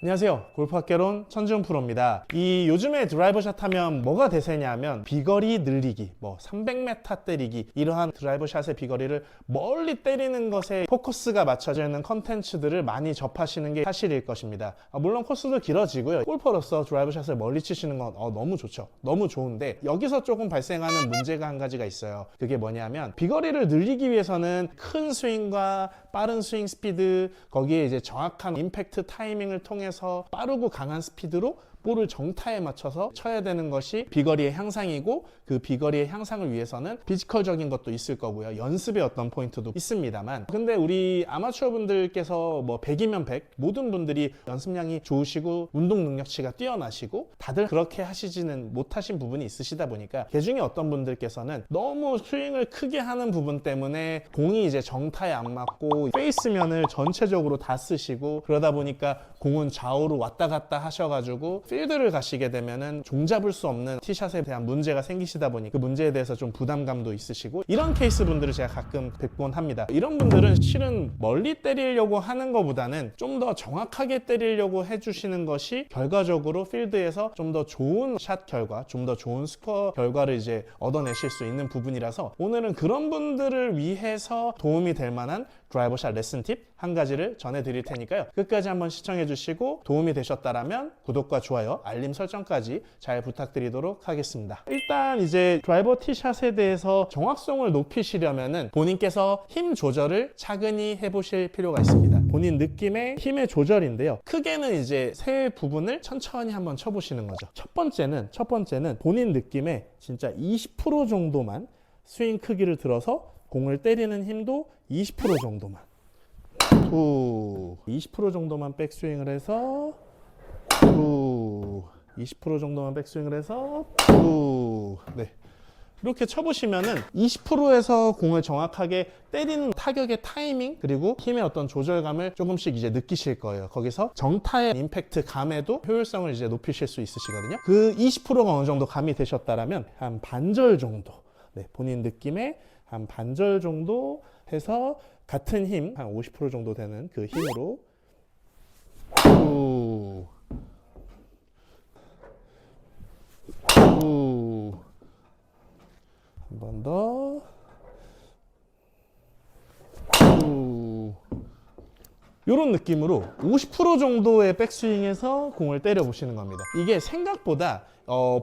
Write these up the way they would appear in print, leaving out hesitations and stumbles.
안녕하세요. 골프학개론 천지훈 프로입니다. 이 요즘에 드라이버샷 하면 뭐가 대세냐면 비거리 늘리기, 300m 때리기, 이러한 드라이버샷의 비거리를 멀리 때리는 것에 포커스가 맞춰져 있는 컨텐츠들을 많이 접하시는 게 사실일 것입니다. 물론 코스도 길어지고요. 골퍼로서 드라이버샷을 멀리 치시는 건 너무 좋죠. 너무 좋은데 여기서 조금 발생하는 문제가 한 가지가 있어요. 그게 뭐냐면 비거리를 늘리기 위해서는 큰 스윙과 빠른 스윙 스피드, 거기에 이제 정확한 임팩트 타이밍을 통해서 빠르고 강한 스피드로 볼을 정타에 맞춰서 쳐야 되는 것이 비거리의 향상이고, 그 비거리의 향상을 위해서는 피지컬적인 것도 있을 거고요. 연습의 어떤 포인트도 있습니다만, 근데 우리 아마추어 분들께서 100이면 100, 모든 분들이 연습량이 좋으시고 운동 능력치가 뛰어나시고 다들 그렇게 하시지는 못하신 부분이 있으시다 보니까, 그중에 어떤 분들께서는 너무 스윙을 크게 하는 부분 때문에 공이 이제 정타에 안 맞고 페이스면을 전체적으로 다 쓰시고, 그러다 보니까 공은 좌우로 왔다 갔다 하셔가지고 필드를 가시게 되면은 종잡을 수 없는 티샷에 대한 문제가 생기시다 보니 그 문제에 대해서 좀 부담감도 있으시고, 이런 케이스 분들을 제가 가끔 뵙곤 합니다. 이런 분들은 실은 멀리 때리려고 하는 것보다는 좀 더 정확하게 때리려고 해주시는 것이 결과적으로 필드에서 좀 더 좋은 샷 결과, 좀 더 좋은 스코어 결과를 이제 얻어내실 수 있는 부분이라서, 오늘은 그런 분들을 위해서 도움이 될 만한 드라이버샷 레슨 팁 한 가지를 전해드릴 테니까요. 끝까지 한번 시청해 주시고 도움이 되셨다라면 구독과 좋아요, 알림 설정까지 잘 부탁드리도록 하겠습니다. 일단 이제 드라이버 티샷에 대해서 정확성을 높이시려면은 본인께서 힘 조절을 차근히 해보실 필요가 있습니다. 본인 느낌의 힘의 조절인데요. 크게는 이제 세 부분을 천천히 한번 쳐보시는 거죠. 첫 번째는 본인 느낌의 진짜 20% 정도만 스윙 크기를 들어서 공을 때리는 힘도 20% 정도만, 20% 정도만 백스윙을 해서 20% 정도만 백스윙을 해서 네, 이렇게 쳐보시면은 20%에서 공을 정확하게 때리는 타격의 타이밍, 그리고 힘의 어떤 조절감을 조금씩 이제 느끼실 거예요. 거기서 정타의 임팩트 감에도 효율성을 이제 높이실 수 있으시거든요. 그 20%가 어느 정도 감이 되셨다라면 한 반절 정도, 본인 느낌의 한 반절 정도 해서 같은 힘, 한 50% 정도 되는 그 힘으로 한 번 더, 이런 느낌으로 50% 정도의 백스윙에서 공을 때려 보시는 겁니다. 이게 생각보다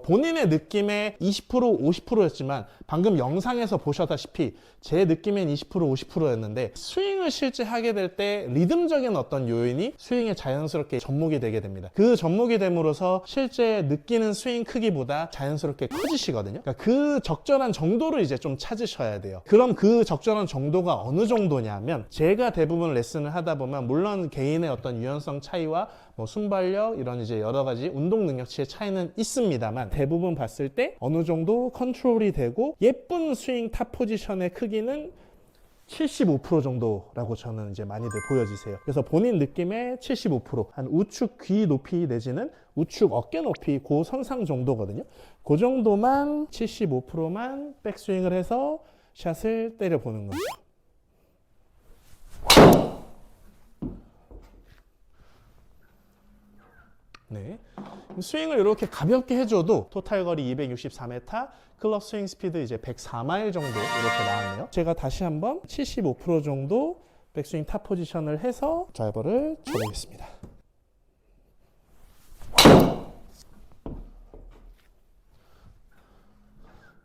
본인의 느낌의 20%, 50%였지만 방금 영상에서 보셨다시피 제 느낌엔 20%, 50%였는데 스윙을 실제 하게 될 때 리듬적인 어떤 요인이 스윙에 자연스럽게 접목이 되게 됩니다. 그 접목이 됨으로써 실제 느끼는 스윙 크기보다 자연스럽게 커지시거든요. 그러니까 그 적절한 정도를 이제 좀 찾으셔야 돼요. 그럼 그 적절한 정도가 어느 정도냐면, 제가 대부분 레슨을 하다 보면 물론 개인의 어떤 유연성 차이와 순발력, 이런 이제 여러 가지 운동 능력치의 차이는 있습니다만, 대부분 봤을 때 어느 정도 컨트롤이 되고 예쁜 스윙 탑 포지션의 크기는 75% 정도라고 저는 이제 많이들 보여지세요. 그래서 본인 느낌의 75%, 한 우측 귀 높이 내지는 우측 어깨 높이 그 선상 정도거든요. 그 정도만 75%만 백스윙을 해서 샷을 때려보는 거죠. 네, 스윙을 이렇게 가볍게 해줘도 토탈 거리 264m, 클럽 스윙 스피드 이제 104마일 정도 이렇게 나왔네요. 제가 다시 한번 75% 정도 백스윙 탑 포지션을 해서 드라이버를 쳐보겠습니다.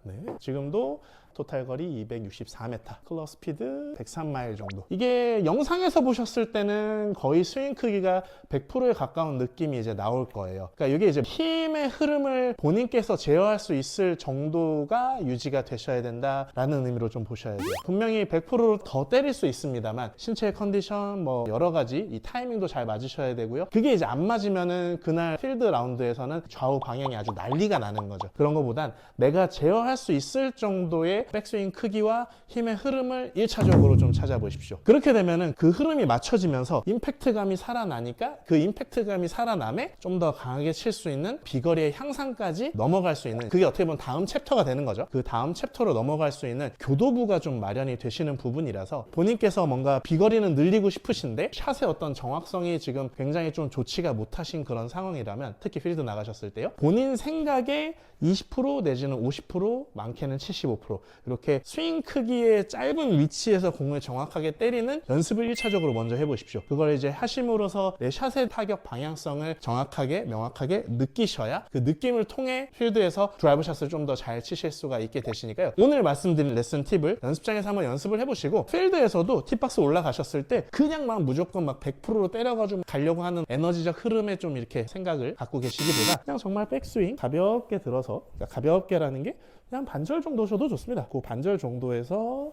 네, 지금도 토탈 거리 264m, 클럽 스피드 103마일 정도. 이게 영상에서 보셨을 때는 거의 스윙 크기가 100%에 가까운 느낌이 이제 나올 거예요. 그러니까 이게 이제 힘의 흐름을 본인께서 제어할 수 있을 정도가 유지가 되셔야 된다라는 의미로 좀 보셔야 돼요. 분명히 100%더 때릴 수 있습니다만 신체 컨디션 여러 가지 이 타이밍도 잘 맞으셔야 되고요. 그게 이제 안 맞으면은 그날 필드 라운드에서는 좌우 방향이 아주 난리가 나는 거죠. 그런 것보단 내가 제어할 수 있을 정도의 여러분들의 백스윙 크기와 힘의 흐름을 1차적으로 좀 찾아보십시오. 그렇게 되면은 그 흐름이 맞춰지면서 임팩트감이 살아나니까 그 임팩트감이 살아남에 좀 더 강하게 칠 수 있는 비거리의 향상까지 넘어갈 수 있는, 그게 어떻게 보면 다음 챕터가 되는 거죠. 그 다음 챕터로 넘어갈 수 있는 교도부가 좀 마련이 되시는 부분이라서 본인께서 뭔가 비거리는 늘리고 싶으신데 샷의 어떤 정확성이 지금 굉장히 좀 좋지가 못하신 그런 상황이라면, 특히 필드 나가셨을 때요, 본인 생각에 20% 내지는 50%, 많게는 75% 이렇게 스윙 크기의 짧은 위치에서 공을 정확하게 때리는 연습을 1차적으로 먼저 해보십시오. 그걸 이제 하심으로써 내 샷의 타격 방향성을 정확하게 명확하게 느끼셔야 그 느낌을 통해 필드에서 드라이브 샷을 좀 더 잘 치실 수가 있게 되시니까요. 오늘 말씀드린 레슨 팁을 연습장에서 한번 연습을 해보시고, 필드에서도 팁박스 올라가셨을 때 그냥 막 무조건 막 100%로 때려가지고 가려고 하는 에너지적 흐름에 좀 이렇게 생각을 갖고 계시기보다 그냥 정말 백스윙 가볍게 들어서, 그러니까 가볍게라는 게 그냥 반절 정도 줘도 좋습니다. 그 반절 정도에서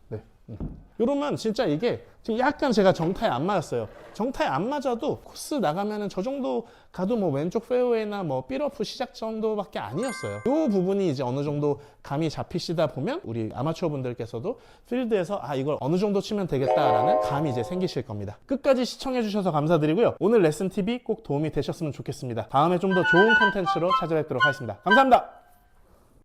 네. 이러면 진짜 이게 지금 약간 제가 정타에 안 맞았어요. 정타에 안 맞아도 코스 나가면은 저 정도 가도 뭐 왼쪽 페어웨이나 뭐 삘러프 시작 정도밖에 아니었어요. 이 부분이 이제 어느 정도 감이 잡히시다 보면 우리 아마추어 분들께서도 필드에서 아, 이걸 어느 정도 치면 되겠다라는 감이 이제 생기실 겁니다. 끝까지 시청해 주셔서 감사드리고요. 오늘 레슨 팁이 꼭 도움이 되셨으면 좋겠습니다. 다음에 좀 더 좋은 컨텐츠로 찾아뵙도록 하겠습니다. 감사합니다.